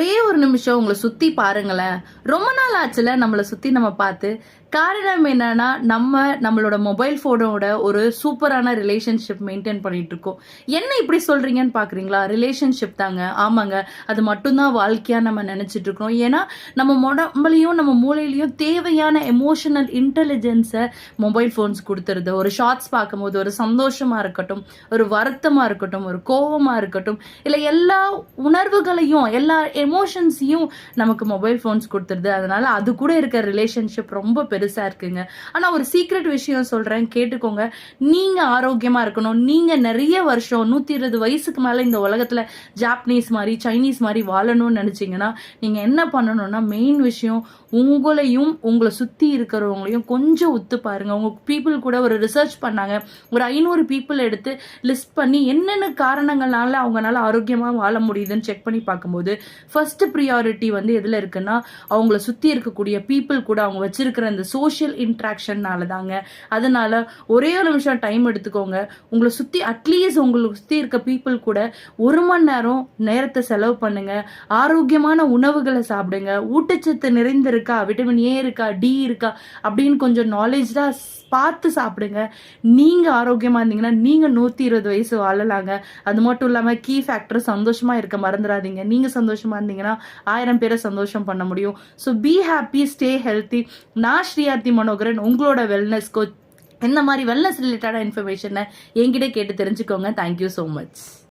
ஒரே ஒரு நிமிஷம் உங்களை சுத்தி பாருங்களேன். ரொம்ப நாள் ஆச்சுல நம்மளை சுத்தி நம்ம பார்த்து. காரணம் என்னன்னா, நம்மளோட மொபைல் போனோட ஒரு சூப்பரான ரிலேஷன்ஷிப் மெயின்டைன் பண்ணிட்டு இருக்கோம். என்ன இப்படி சொல்றீங்கன்னு பாக்குறீங்களா? ரிலேஷன்ஷிப் தாங்க. ஆமாங்க, அது மட்டும்தான் வாழ்க்கையா நம்ம நினைச்சிட்டு இருக்கோம். ஏன்னா நம்ம உடம்புலையும் நம்ம மூளையிலையும் தேவையான எமோஷனல் இன்டெலிஜென்ஸை மொபைல் போன்ஸ் கொடுத்துருது. ஒரு ஷார்ட்ஸ் பார்க்கும்போது ஒரு சந்தோஷமா இருக்கட்டும், ஒரு வருத்தமா இருக்கட்டும், ஒரு கோபமா இருக்கட்டும், இல்ல எல்லா உணர்வுகளையும் எல்லா எமோஷன்ஸையும் நமக்கு மொபைல் போன்ஸ் கொடுத்துருது. அதனால அது கூட இருக்க ரிலேஷன்ஷிப் ரொம்ப பெருசா இருக்குங்க. ஆனா ஒரு சீக்ரெட் விஷயம் சொல்றேன், கேட்டுக்கோங்க. நீங்க ஆரோக்கியமா இருக்கணும், நீங்க நிறைய வருஷம் 120 வயசுக்கு மேல இந்த உலகத்துல ஜாப்பனீஸ் மாதிரி சைனீஸ் மாதிரி வாழணும்னு நினைச்சீங்கன்னா நீங்க என்ன பண்ணணும்னா, மெயின் விஷயம் உங்களையும் உங்களை சுத்தி இருக்கிறவங்களையும் கொஞ்சம் ஒத்து பாருங்க. உங்க பீப்புள் கூட ஒரு ரிசர்ச் பண்ணாங்க. ஒரு 500 பீப்புள் எடுத்து லிஸ்ட் பண்ணி என்னென்ன காரணங்களால அவங்களால ஆரோக்கியமா வாழ முடியுதுன்னு செக் பண்ணி பார்க்கும்போது ஃபர்ஸ்ட் ப்ரியாரிட்டி வந்து எதுல இருக்குன்னா, அவங்கள சுத்தி இருக்கக்கூடிய பீப்புள் கூட அவங்க வச்சிருக்கிற அந்த சோஷியல் இன்ட்ராக்ஷன்னால தாங்க. அதனால ஒரே ஒரு நிமிஷம் டைம் எடுத்துக்கோங்க. உங்களை சுத்தி அட்லீஸ்ட் உங்களுக்கு சுத்தி இருக்க பீப்புள் கூட 1 மணி நேரம் நேரத்தை செலவு பண்ணுங்க. ஆரோக்கியமான உணவுகளை சாப்பிடுங்க. ஊட்டச்சத்து நிறைந்திருக்கா, விட்டமின் ஏ இருக்கா, டி இருக்கா அப்படின்னு கொஞ்சம் நாலேஜா பார்த்து சாப்பிடுங்க. நீங்க ஆரோக்கியமா இருந்தீங்கன்னா நீங்க 120 வயசு வாழலாங்க. அது மட்டும் இல்லாம கீ ஃபேக்டர் சந்தோஷமா இருக்க மறந்துடாதீங்க. நீங்க சந்தோஷமா இருந்தீங்கன்னா 1000 பேரை சந்தோஷம் பண்ண முடியும். So be happy, stay healthy. நான் ஸ்ரீயார்த்தி மனோகரன், உங்களோட வெல்னஸ் கோச். இந்த மாதிரி வெல்னஸ் ரிலேட்டடான இன்ஃபர்மேஷனை என்கிட்ட கேட்டு தெரிஞ்சுக்கோங்க. Thank you so much.